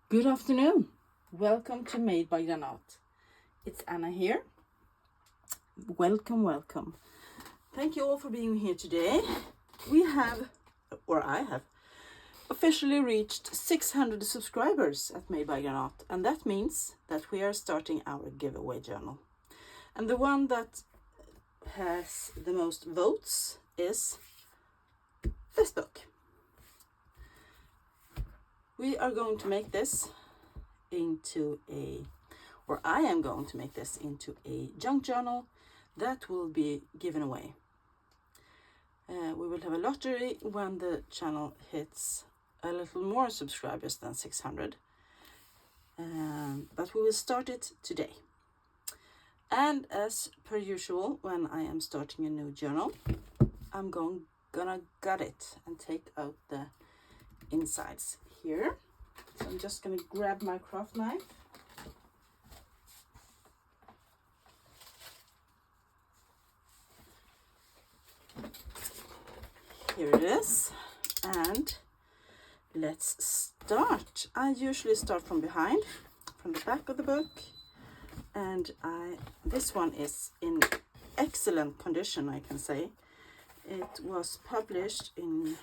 Good afternoon. Welcome to Made by Granat. It's Anna here. Welcome. Thank you all for being here today. I have, officially reached 600 subscribers at Made by Granat, and that means that we are starting our giveaway journal. And the one that has the most votes is this book. We are going to make this I am going to make this into a junk journal that will be given away. We will have a lottery when the channel hits a little more subscribers than 600. But we will start it today. And as per usual, when I am starting a new journal, I'm gonna gut it and take out the insides here. So I'm just gonna grab my craft knife. Here it is, and let's start. I usually start from behind, from the back of the book, and this one is in excellent condition, I can say. It was published in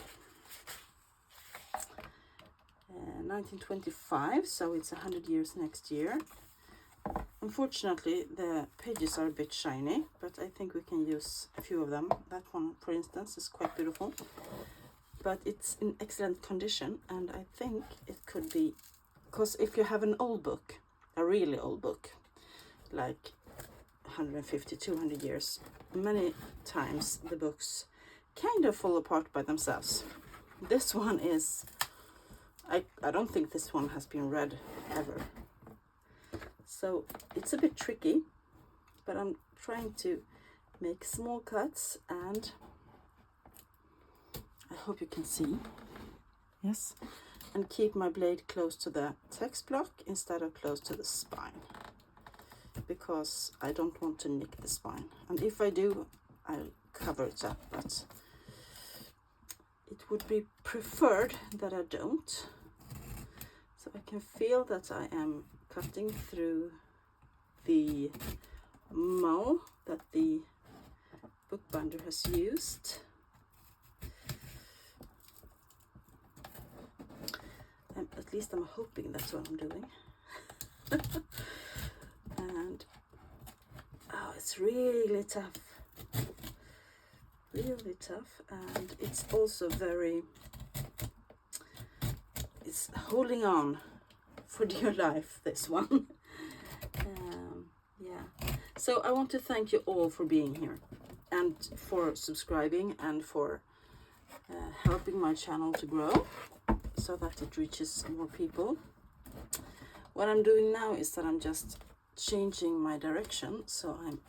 1925, so it's 100 years next year. Unfortunately, the pages are a bit shiny, but I think we can use a few of them. That one, for instance, is quite beautiful, but it's in excellent condition, and I think it could be, because if you have an old book, a really old book, like 150, 200 years, many times the books kind of fall apart by themselves. This one is, I don't think this one has been read ever. So it's a bit tricky, but I'm trying to make small cuts, and I hope you can see. Yes. And keep my blade close to the text block instead of close to the spine, because I don't want to nick the spine. And if I do, I'll cover it up, but it would be preferred that I don't. So I can feel that I am cutting through the mow that the bookbinder has used. And at least I'm hoping that's what I'm doing. And it's really tough. Really tough, and it's also it's holding on for dear life, this one. Yeah, so I want to thank you all for being here, and for subscribing, and for helping my channel to grow so that it reaches more people. What I'm doing now is that I'm just changing my direction, so I'm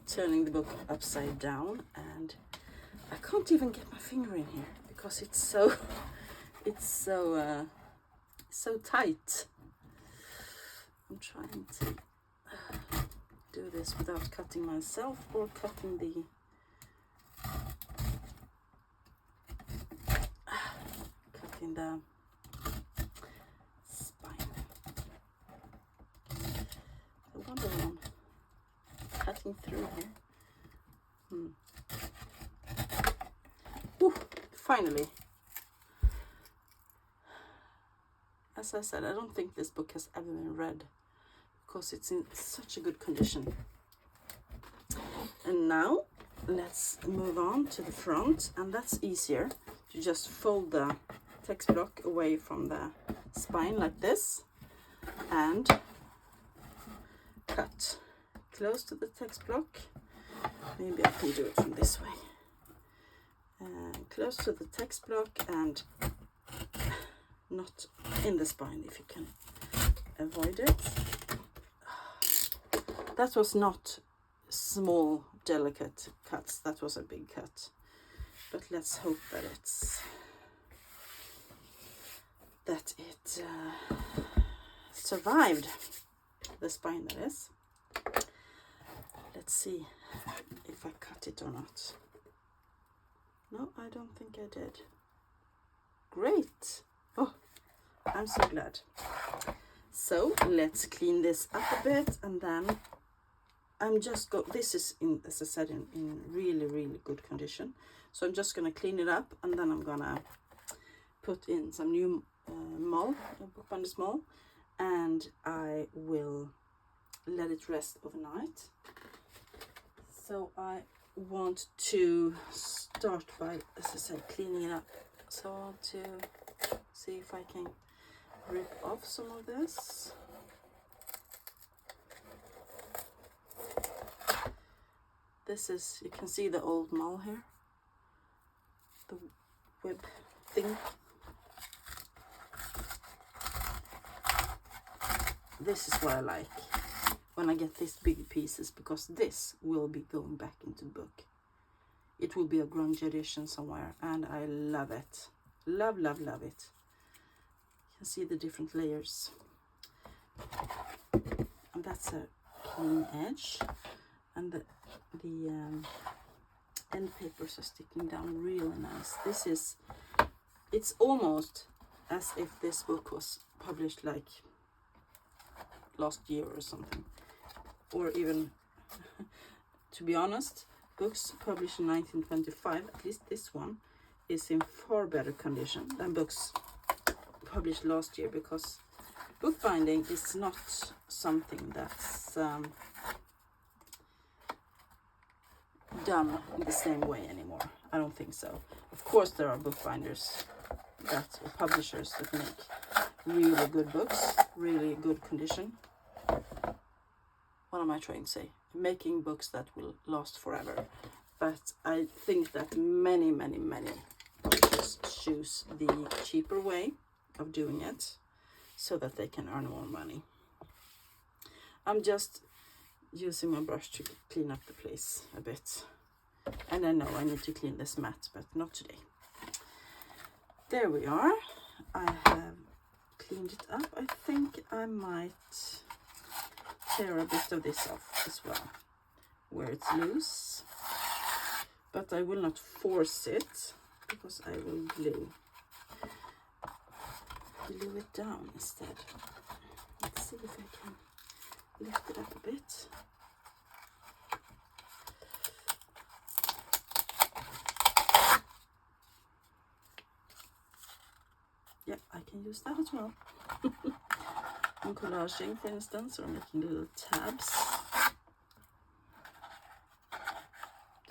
turning the book upside down, and I can't even get my finger in here because it's so tight. I'm trying to do this without cutting myself or cutting the spine. I wonder what I'm cutting through here. Ooh, finally. As I said, I don't think this book has ever been read because it's in such a good condition. And now let's move on to the front, and that's easier to just fold the text block away from the spine like this and cut close to the text block. Maybe I can do it from this way. Close to the text block and not in the spine if you can avoid it. That was not small, delicate cuts. That was a big cut. But let's hope that it survived the spine, that is. Let's see if I cut it or not. No, I don't think I did. Great. Oh, I'm so glad. So let's clean this up a bit, and then I'm just this is in, as I said, in really, really good condition. So I'm just gonna clean it up, and then I'm gonna put in some new bookbinders mull, and I will let it rest overnight. So I want to start by, as I said, cleaning it up. So I want to see if I can rip off some of this. This is, you can see the old mull here, the web thing. This is what I like when I get these big pieces, because this will be going back into book. It will be a grunge edition somewhere, and I love it. Love, love, love it. You can see the different layers. And that's a clean edge, and the end papers are sticking down really nice. This is, it's almost as if this book was published like last year or something, or even to be honest, books published in 1925, at least this one, is in far better condition than books published last year, because bookbinding is not something that's done in the same way anymore. I don't think so. Of course there are bookbinders that, or publishers that make really good books, really good condition. What am I trying to say? Making books that will last forever. But I think that many, many, many publishers choose the cheaper way of doing it so that they can earn more money. I'm just using my brush to clean up the place a bit. And I know I need to clean this mat, but not today. There we are. I have cleaned it up. I think I might tear a bit of this off as well, where it's loose. But I will not force it, because I will glue it down instead. Let's see if I can lift it up a bit. Yeah, I can use that as well. I'm collaging, for instance, or making little tabs.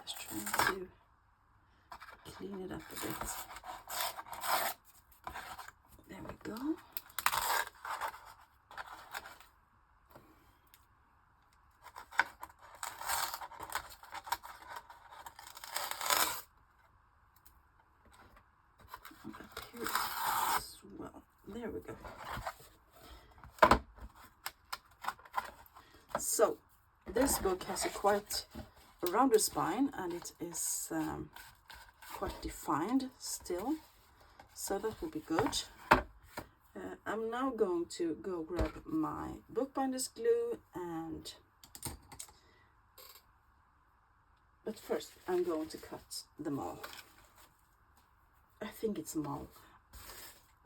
Just trying to clean it up a bit. There we go. And up here as well. There we go. So this book has a quite rounder spine, and it is quite defined still, so that will be good. I'm now going to go grab my bookbinders glue, but first I'm going to cut the mull. I think it's mull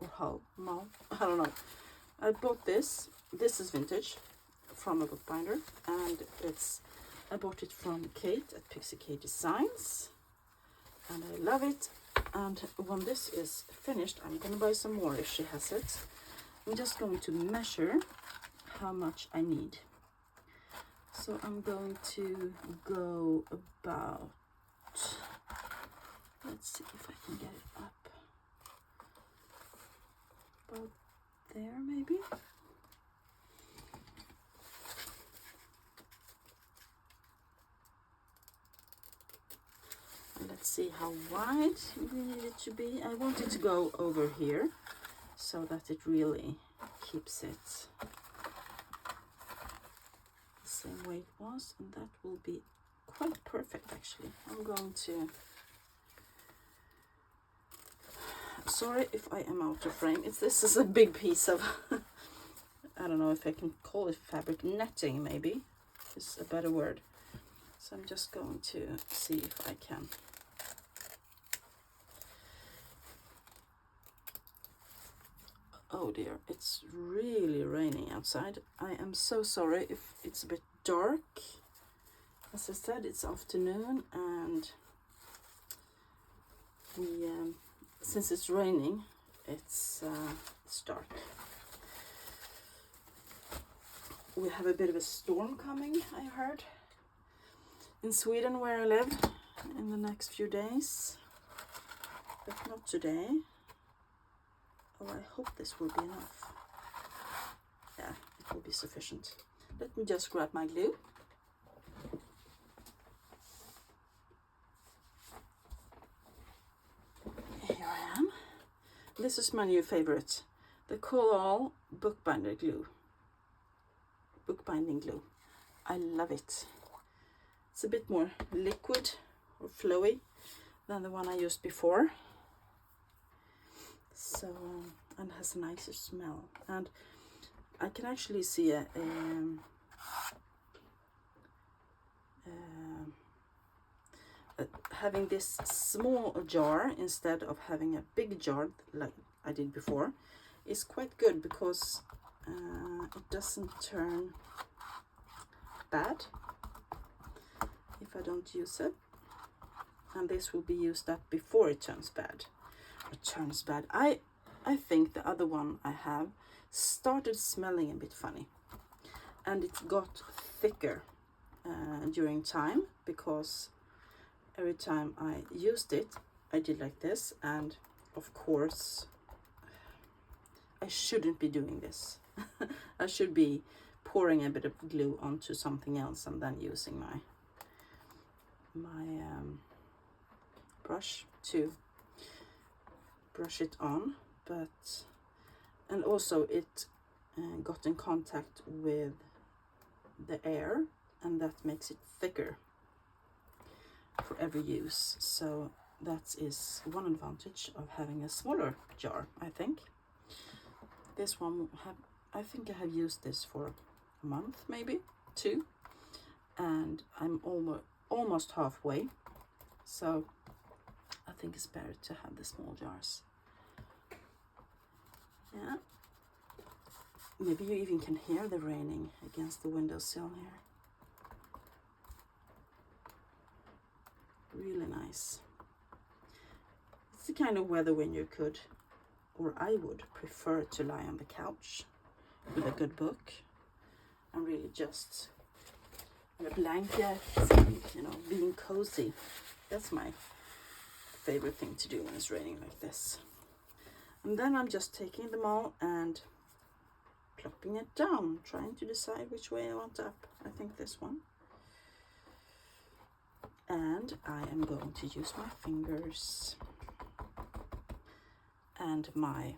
or hull, mull, I don't know. I bought this is vintage, from a bookbinder, and I bought it from Kate at Pixie Kate Designs, and I love it. And when this is finished, I'm gonna buy some more if she has it. I'm just going to measure how much I need. So I'm going to go about, let's see if I can get it up, about there maybe. Let's see how wide we need it to be. I want it to go over here so that it really keeps it the same way it was, and that will be quite perfect actually. I'm going to, sorry if I am out of frame. This is a big piece of I don't know if I can call it fabric, netting maybe is a better word. So I'm just going to see if I can Oh dear, it's really raining outside. I am so sorry if it's a bit dark. As I said, it's afternoon, and we since it's raining, it's dark. We have a bit of a storm coming, I heard, in Sweden where I live, in the next few days, but not today. Oh, I hope this will be enough. Yeah, it will be sufficient. Let me just grab my glue. Here I am. This is my new favorite, the Kohlall Bookbinder glue. Bookbinding glue. I love it. It's a bit more liquid or flowy than the one I used before. So, and has a nicer smell. And I can actually see having this small jar instead of having a big jar like I did before is quite good, because it doesn't turn bad if I don't use it. And this will be used up before it turns bad. I think the other one I have started smelling a bit funny, and it got thicker during time, because every time I used it I did like this, and of course I shouldn't be doing this. I should be pouring a bit of glue onto something else and then using my brush to brush it on, but and also it got in contact with the air, and that makes it thicker for every use. So that is one advantage of having a smaller jar, I think. This one I think I have used this for a month, maybe 2, and I'm almost halfway, so I think it's better to have the small jars. Yeah, maybe you even can hear the raining against the windowsill here. Really nice. It's the kind of weather when you could, or I would prefer to lie on the couch with a good book and really just on a blanket and, you know, being cozy. That's my favorite thing to do when it's raining like this. And then I'm just taking them all and plopping it down, trying to decide which way I want up. I think this one. And I am going to use my fingers and my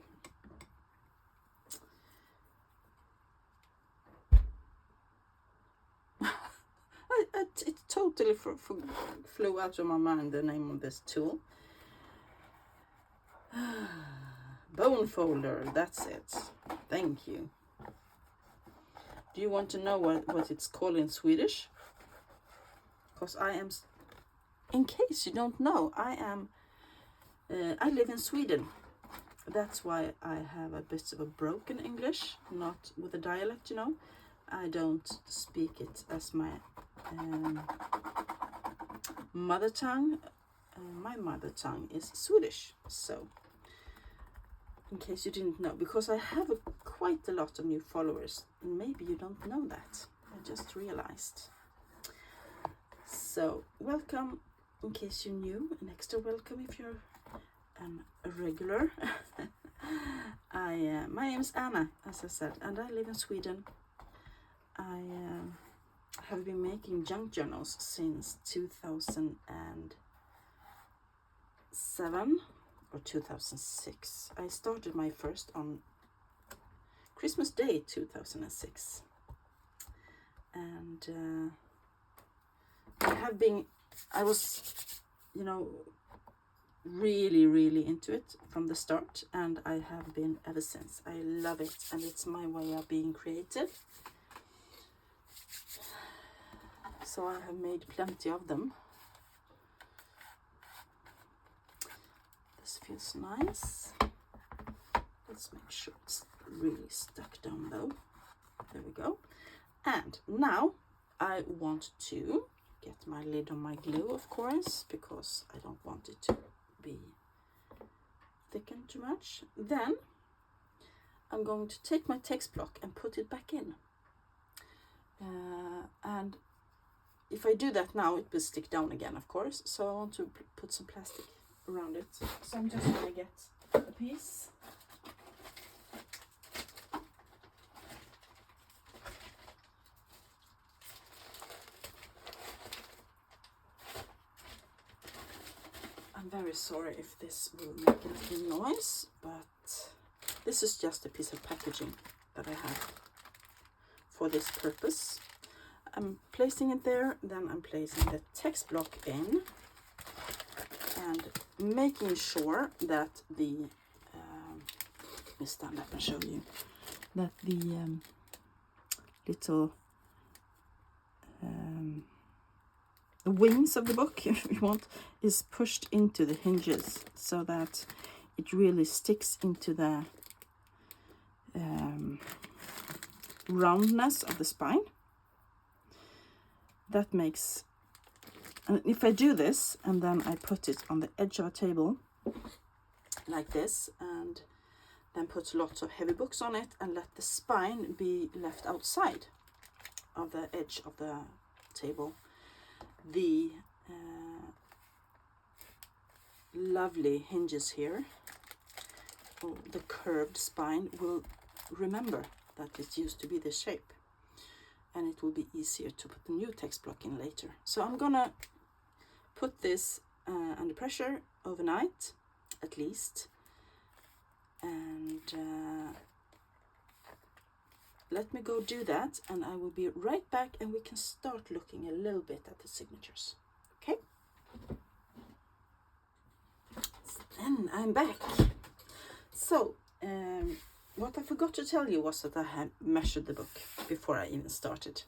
it totally flew out of my mind, the name of this tool. Bone folder, that's it. Thank you. Do you want to know what it's called in Swedish? Because in case you don't know, I live in Sweden. That's why I have a bit of a broken English, not with a dialect, you know. I don't speak it as my mother tongue. My mother tongue is Swedish, so in case you didn't know, because I have quite a lot of new followers, and maybe you don't know that. I just realized. So welcome, in case you're new, an extra welcome if you're a regular. My name is Anna, as I said, and I live in Sweden. I have been making junk journals since 2007 or 2006. I started my first on Christmas Day 2006, and I was, you know, really into it from the start, and I have been ever since. I love it, and it's my way of being creative. So I have made plenty of them. This feels nice. Let's make sure it's really stuck down though. There we go. And now I want to get my lid on my glue, of course, because I don't want it to be thickened too much. Then I'm going to take my text block and put it back in. And if I do that now, it will stick down again, of course. So I want to put some plastic around it. So I'm just going to get a piece. I'm very sorry if this will make a little noise, but this is just a piece of packaging that I have for this purpose. I'm placing it there, then I'm placing the text block in and making sure that the, let me stand up and show you, that the little the wings of the book, if you want, is pushed into the hinges so that it really sticks into the roundness of the spine. That makes, and if I do this and then I put it on the edge of a table like this, and then put lots of heavy books on it and let the spine be left outside of the edge of the table, the lovely hinges here, or the curved spine, will remember that it used to be this shape, and it will be easier to put the new text block in later. So I'm gonna put this under pressure overnight at least, and let me go do that, and I will be right back and we can start looking a little bit at the signatures. Okay? Then I'm back. So, what I forgot to tell you was that I had measured the book before I even started.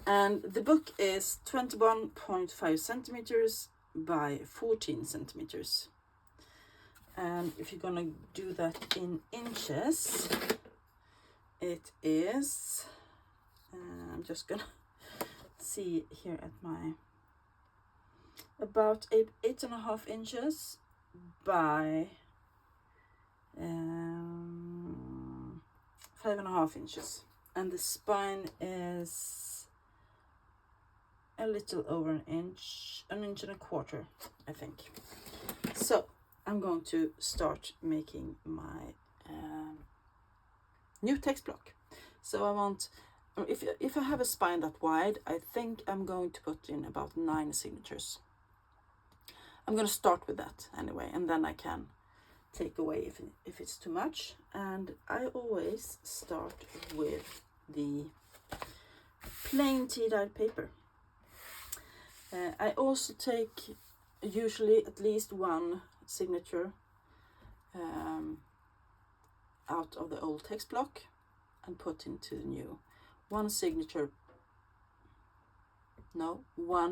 And the book is 21.5 centimeters by 14 centimeters. And if you're gonna do that in inches, it is, I'm just gonna see here at my, about 8.5 inches by 5.5 inches, and the spine is a little over an inch and a quarter, I think. So I'm going to start making my new text block. So I want, if I have a spine that wide, I think I'm going to put in about 9 signatures. I'm going to start with that anyway, and then I can take away if it's too much. And I always start with the plain tea-dyed paper. I also take usually at least one signature out of the old text block and put into the new. One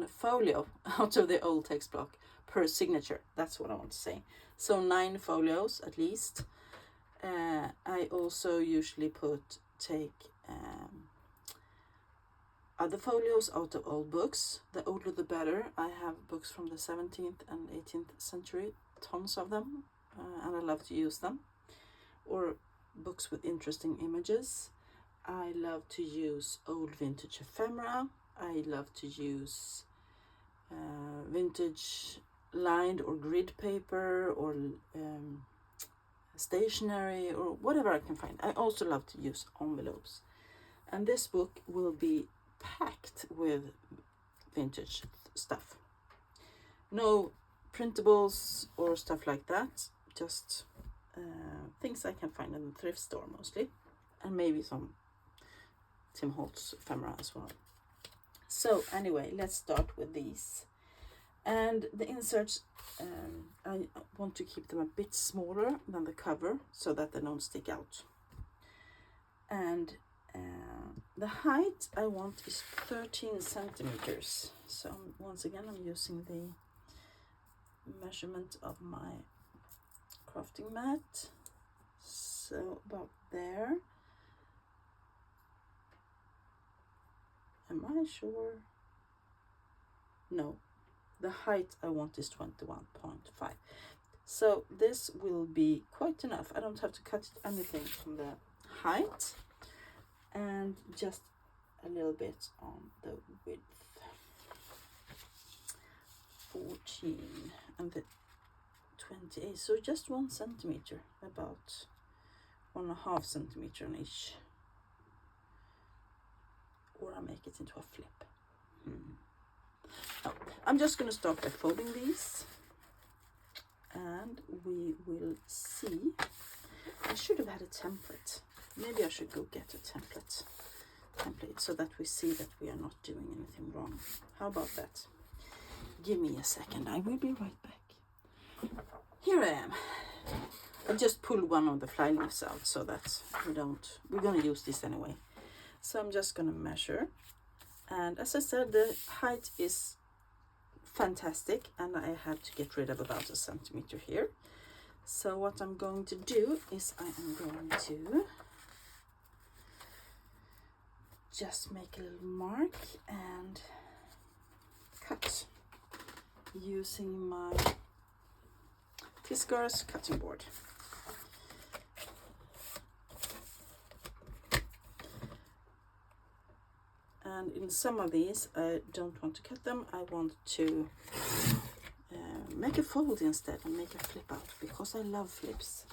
folio out of the old text block per signature. That's what I want to say. So 9 folios at least. I also usually take other folios out of old books. The older the better. I have books from the 17th and 18th century, tons of them, and I love to use them. Or books with interesting images. I love to use old vintage ephemera. I love to use vintage lined or grid paper, or stationery, or whatever I can find. I also love to use envelopes. And this book will be packed with vintage stuff. No printables or stuff like that, just things I can find in the thrift store mostly, and maybe some Tim Holtz ephemera as well. So anyway, let's start with these. And the inserts, I want to keep them a bit smaller than the cover so that they don't stick out. And the height I want is 13 centimeters. So once again, I'm using the measurement of my crafting mat. So about there. Am I sure? No, the height I want is 21.5. So this will be quite enough. I don't have to cut anything from the height, and just a little bit on the width. 14 and the 28, so just 1 centimeter, about 1.5 centimeter on each, or I make it into a flip. No, I'm just going to start by folding these, and we will see. I should have had a template. Maybe I should go get a template so that we see that we are not doing anything wrong. How about that? Give me a second, I will be right back. Here I am. I just pulled one of the fly leaves out so that we're going to use this anyway. So I'm just going to measure. And as I said, the height is fantastic, and I had to get rid of about 1 centimeter here. So what I'm going to do is I am going to just make a little mark and cut using my Fiskars cutting board. And in some of these I don't want to cut them, I want to make a fold instead and make a flip out, because I love flips.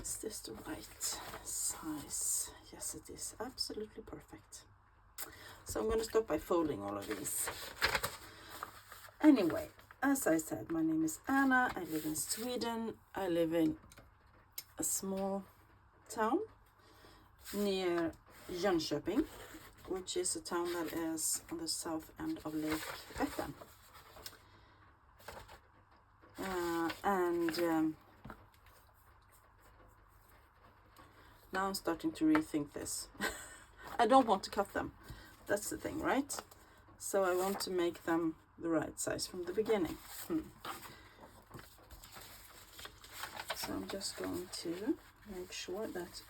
Is this the right size? Yes, it is absolutely perfect. So I'm going to stop by folding all of these. Anyway, as I said, my name is Anna. I live in Sweden. I live in a small town near Jönköping, which is a town that is on the south end of Lake Vättern. Now I'm starting to rethink this. I don't want to cut them. That's the thing, right? So I want to make them the right size from the beginning. So I'm just going to make sure that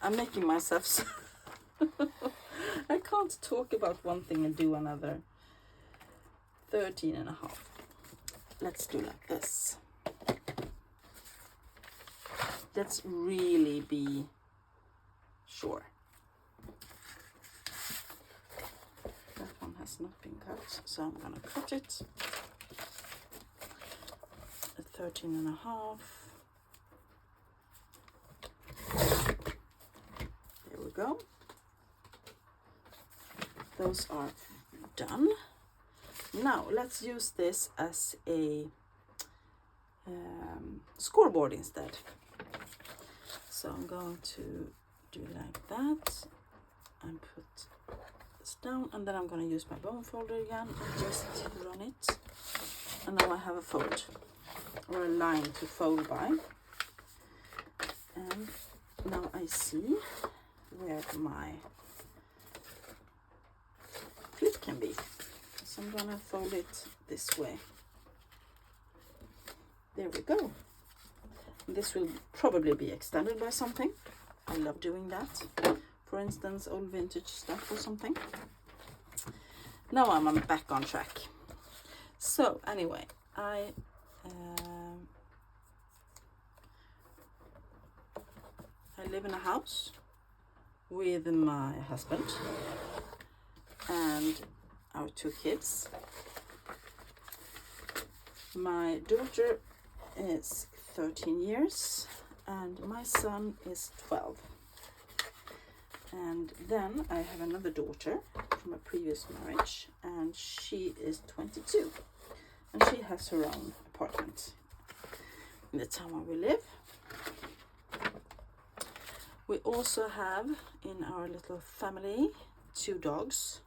I'm making myself so I can't talk about one thing and do another. 13.5. Let's do like this. Let's really be sure. That one has not been cut, so I'm gonna cut it at 13.5. There we go. Those are done. Now let's use this as a scoreboard instead. So I'm going to do like that and put this down, and then I'm going to use my bone folder again and just run it. And now I have a fold, or a line to fold by. And now I see where my flip can be. So I'm gonna fold it this way. There we go. This will probably be extended by something. I love doing that. For instance, old vintage stuff or something. Now I'm back on track. So anyway, I live in a house with my husband and our 2 kids. My daughter is 13 years and my son is 12. And then I have another daughter from a previous marriage, and she is 22, and she has her own apartment in the town where we live. We also have in our little family 2 dogs,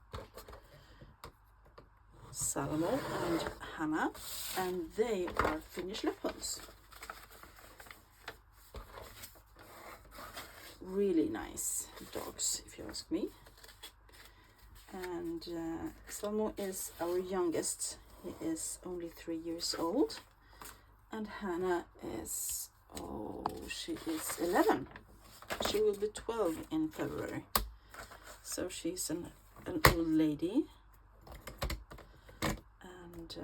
Salmo and Hannah, and they are Finnish Lapphunds. Really nice dogs, if you ask me. And Salmo is our youngest. He is only 3 years old. And Hannah is, oh, she is 11. She will be 12 in February. So she's an old lady. And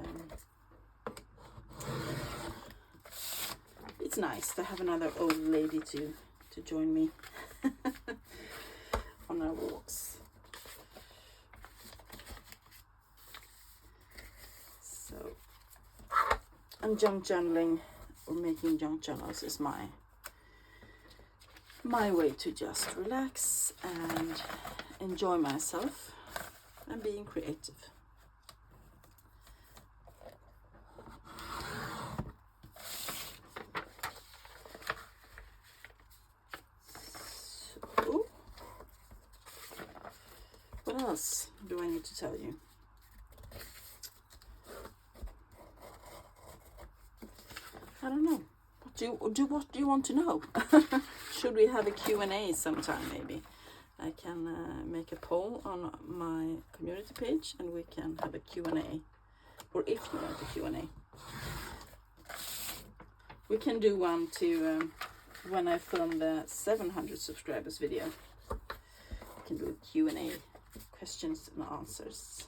it's nice to have another old lady to join me on our walks. So, and junk journaling or making junk journals is my way to just relax and enjoy myself and being creative. So, what else do I need to tell you? I don't know. What do you want to know? Should we have a Q&A sometime maybe? I can make a poll on my community page and we can have a Q&A. Or if you want a Q&A. We can do one to when I film the 700 subscribers video. We can do a Q&A, questions and answers.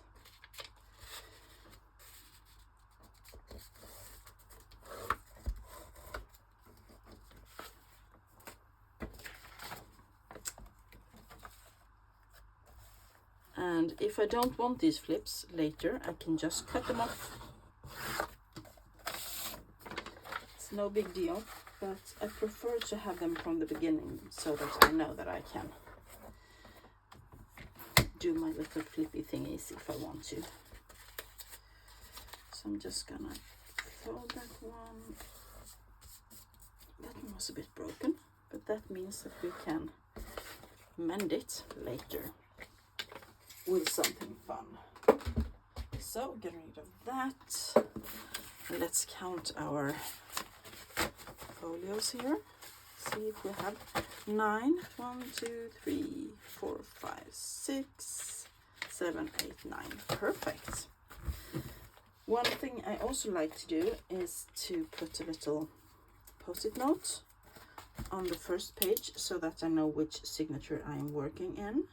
And if I don't want these flips later, I can just cut them off. It's no big deal, but I prefer to have them from the beginning so that I know that I can do my little flippy thingies if I want to. So I'm just gonna throw that one. That one was a bit broken, but that means that we can mend it later with something fun. So get rid of that. Let's count our folios here. See if we have 9. 1, 2, 3, 4, 5, 6, 7, 8, 9. Perfect. One thing I also like to do is to put a little post-it note on the first page so that I know which signature I am working in.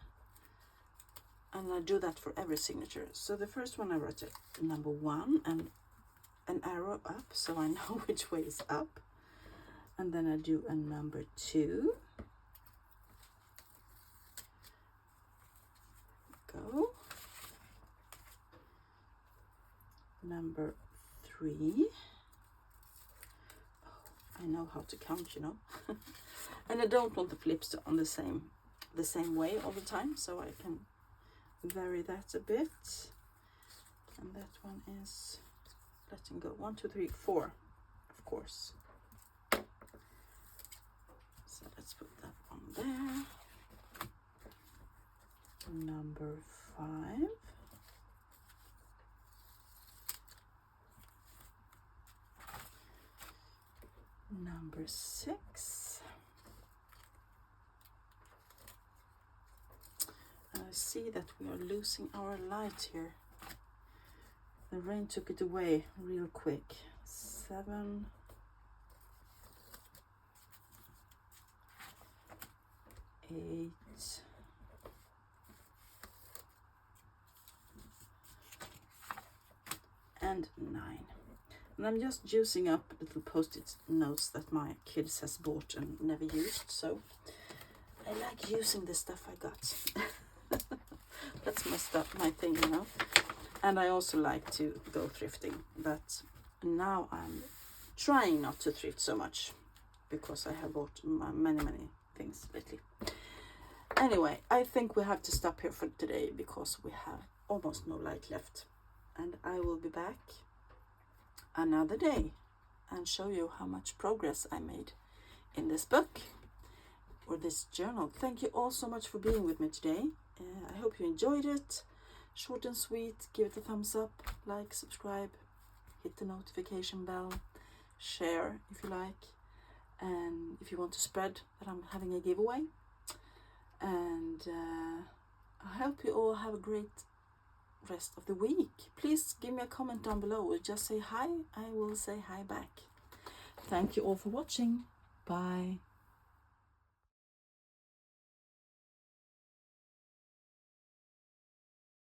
And I do that for every signature. So the first one I wrote number 1 and an arrow up so I know which way is up. And then I do a number 2. Go. Number 3. Oh, I know how to count, you know. And I don't want the flips to on the same way all the time, so I can vary that a bit. And that one is letting go. 1, 2, 3, 4, of course. So let's put that one there. Number 5. Number 6. And I see that we are losing our light here. The rain took it away real quick. 7. 8. And 9. And I'm just using up little post-it notes that my kids has bought and never used, so I like using the stuff I got. That's my thing, you know. And I also like to go thrifting, but now I'm trying not to thrift so much because I have bought many things lately. Anyway, I think we have to stop here for today because we have almost no light left. And I will be back another day and show you how much progress I made in this book or this journal. Thank you all so much for being with me today. I hope you enjoyed it. Short and sweet. Give it a thumbs up, like, subscribe, hit the notification bell, share if you like, and if you want to spread that I'm having a giveaway. And I hope you all have a great rest of the week. Please give me a comment down below or just say hi. I will say hi back. Thank you all for watching. Bye.